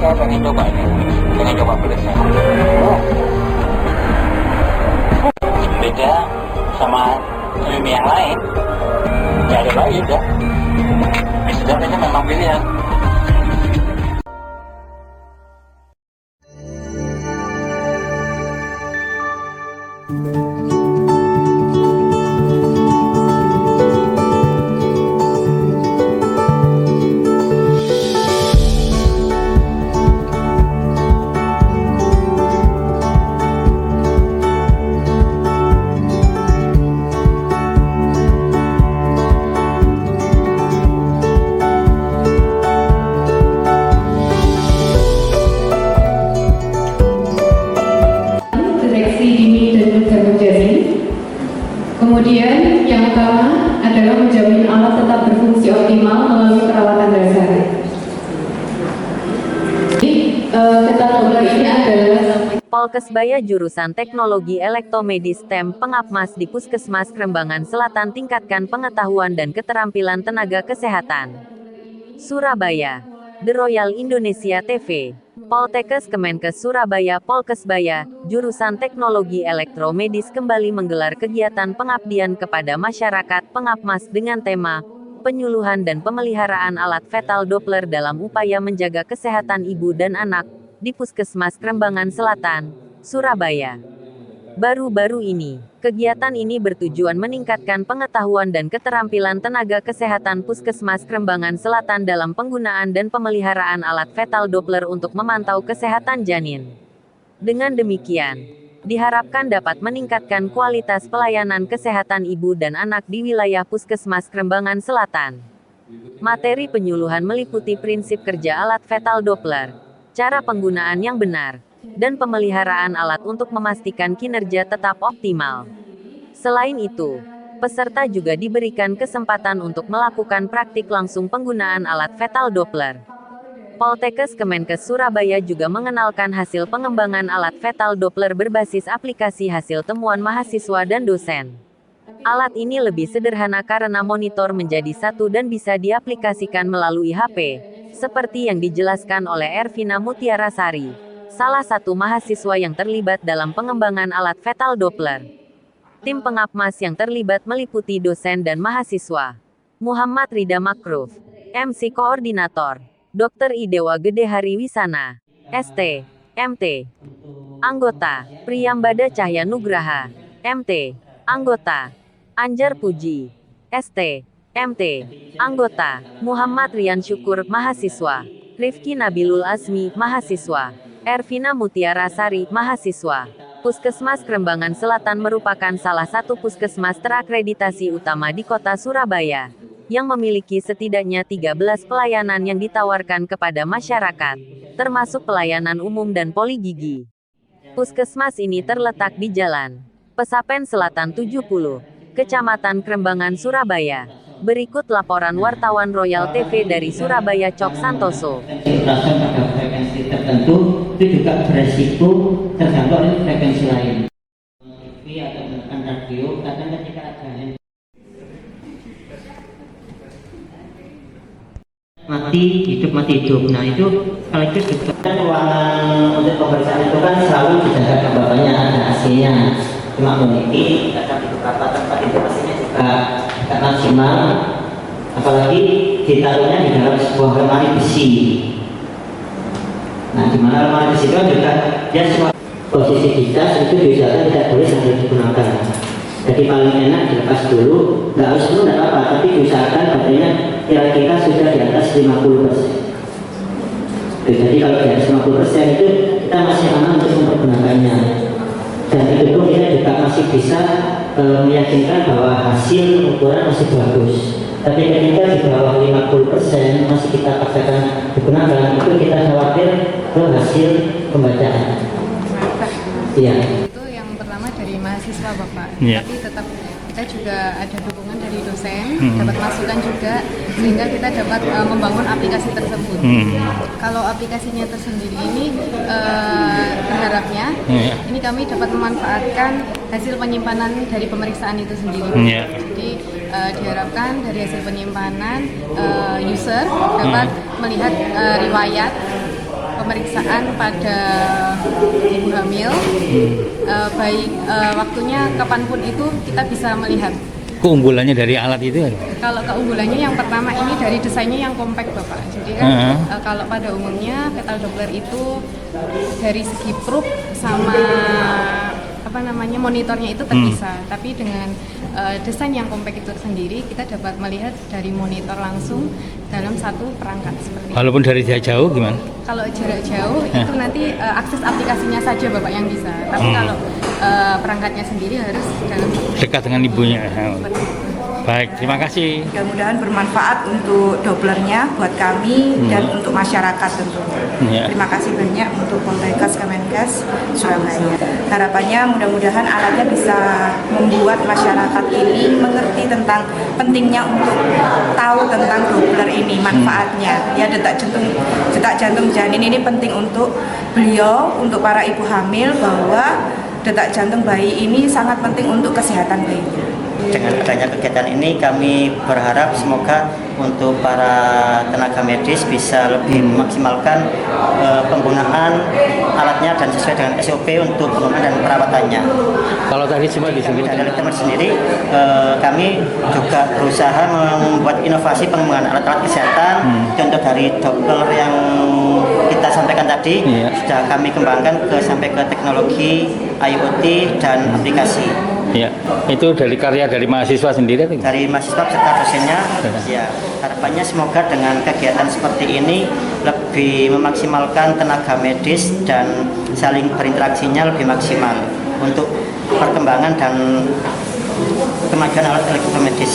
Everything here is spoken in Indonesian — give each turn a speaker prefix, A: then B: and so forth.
A: saya pengen coba ini, pengen coba pedasnya. Oh, beda sama mie yang lain. Ya ada lagi udah. Mie sedap ini memang pilihan.
B: Kemudian yang utama adalah menjamin alat tetap berfungsi optimal melalui perawatan dasar. Ketat Doppler ini adalah
C: Polkesbaya jurusan Teknologi Elektromedis STEM Pengapmas di Puskesmas Krembangan Selatan tingkatkan pengetahuan dan keterampilan tenaga kesehatan. Surabaya, The Royal Indonesia TV. Poltekkes Kemenkes Surabaya Polkesbaya, jurusan Teknologi Elektromedis kembali menggelar kegiatan pengabdian kepada masyarakat Pengapmas dengan tema penyuluhan dan pemeliharaan alat fetal Doppler dalam upaya menjaga kesehatan ibu dan anak di Puskesmas Krembangan Selatan, Surabaya. Baru-baru ini, kegiatan ini bertujuan meningkatkan pengetahuan dan keterampilan tenaga kesehatan Puskesmas Krembangan Selatan dalam penggunaan dan pemeliharaan alat fetal Doppler untuk memantau kesehatan janin. Dengan demikian, diharapkan dapat meningkatkan kualitas pelayanan kesehatan ibu dan anak di wilayah Puskesmas Krembangan Selatan. Materi penyuluhan meliputi prinsip kerja alat fetal Doppler, cara penggunaan yang benar, dan pemeliharaan alat untuk memastikan kinerja tetap optimal. Selain itu, peserta juga diberikan kesempatan untuk melakukan praktik langsung penggunaan alat fetal Doppler. Poltekkes Kemenkes Surabaya juga mengenalkan hasil pengembangan alat fetal Doppler berbasis aplikasi hasil temuan mahasiswa dan dosen. Alat ini lebih sederhana karena monitor menjadi satu dan bisa diaplikasikan melalui HP, seperti yang dijelaskan oleh Ervina Mutiarasari, salah satu mahasiswa yang terlibat dalam pengembangan alat fetal Doppler. Tim pengapmas yang terlibat meliputi dosen dan mahasiswa. Muhammad Rida Makruf, MC Koordinator, Dr. Idewa Gedehari Wisana, ST, MT. Anggota, Priyambada Cahya Nugraha, MT. Anggota, Anjar Puji, ST, MT. Anggota, Muhammad Rian Syukur, mahasiswa. Rifki Nabilul Azmi, mahasiswa. Ervina Mutiarasari, mahasiswa. Puskesmas Krembangan Selatan merupakan salah satu puskesmas terakreditasi utama di kota Surabaya, yang memiliki setidaknya 13 pelayanan yang ditawarkan kepada masyarakat, termasuk pelayanan umum dan poligigi. Puskesmas ini terletak di Jalan Pesapen Selatan 70, Kecamatan Krembangan, Surabaya. Berikut laporan wartawan Royal TV dari Surabaya Cok Santoso.
D: Pada frekuensi tertentu itu juga beresiko terjangkau oleh frekuensi lain. TV atau menggunakan radio, kadang ketika ada mati hidup. Nah itu kalau itu juga ruangan untuk pemeriksaan itu kan selalu dijaga kelembabannya, ada AC-nya. Cuma memiliki kadang di beberapa tempat itu pastinya juga tidak maksimal, apalagi ditaruhnya di dalam sebuah lemari besi. Nah, di mana lemari besi itu juga dia semua posisi ditas itu diusahakan tidak boleh sampai digunakan. Jadi paling enak dilepas dulu, nggak harus dulu nggak apa-apa, tapi diusahakan baterainya kira-kira sudah di atas 50%. Jadi kalau di atas 50% itu kita masih aman untuk mempergunakannya. Dan itu pun kita juga masih bisa meyakinkan bahwa hasil pengukuran masih bagus. Tapi ketika di bawah 50% masih kita paksakan digunakan, itu kita khawatir ke hasil pembacaan. Iya.
E: Itu yang pertama dari mahasiswa Bapak, tapi tetap kita juga ada dukungan dari dosen, dapat masukan juga, sehingga kita dapat membangun aplikasi tersebut. Kalau aplikasinya tersendiri ini berharapnya ini kami dapat memanfaatkan hasil penyimpanan dari pemeriksaan itu sendiri. Jadi diharapkan dari hasil penyimpanan user dapat melihat riwayat pemeriksaan pada ibu hamil, baik waktunya kapanpun itu kita bisa melihat.
F: Keunggulannya dari alat itu?
E: Kalau keunggulannya yang pertama ini dari desainnya yang compact Bapak. Jadi kan kalau pada umumnya fetal Doppler itu dari segi probe sama monitornya itu terpisah. Tapi dengan desain yang compact itu sendiri kita dapat melihat dari monitor langsung dalam satu perangkat seperti itu.
F: Walaupun dari jarak jauh gimana?
E: Kalau jarak jauh itu nanti akses aplikasinya saja Bapak yang bisa. Tapi kalau perangkatnya sendiri harus dalam
F: dekat dengan ibunya. Baik, terima kasih.
G: Mudah-mudahan bermanfaat untuk Dopplernya buat kami dan untuk masyarakat tentunya. Terima kasih banyak untuk Poltekkes Kemenkes Surabaya. Harapannya mudah-mudahan alatnya bisa membuat masyarakat ini mengerti tentang pentingnya untuk tahu tentang Doppler ini, manfaatnya. Ya, detak jantung janin ini penting untuk beliau, untuk para ibu hamil, bahwa detak jantung bayi ini sangat penting untuk kesehatan bayinya.
D: Dengan adanya kegiatan ini kami berharap semoga untuk para tenaga medis bisa lebih memaksimalkan penggunaan alatnya dan sesuai dengan SOP untuk penggunaan dan perawatannya.
F: Kalau tadi cuma disebutkan
D: dari teman sendiri, kami juga berusaha membuat inovasi pengembangan alat-alat kesehatan. Contoh dari Doppler yang kita sampaikan tadi sudah kami kembangkan sampai ke teknologi IoT dan aplikasi.
F: Ya, itu dari karya dari mahasiswa sendiri atau?
D: Dari mahasiswa serta dosennya. Ya, harapannya semoga dengan kegiatan seperti ini lebih memaksimalkan tenaga medis dan saling berinteraksinya lebih maksimal untuk perkembangan dan kemajuan alat elektromedis.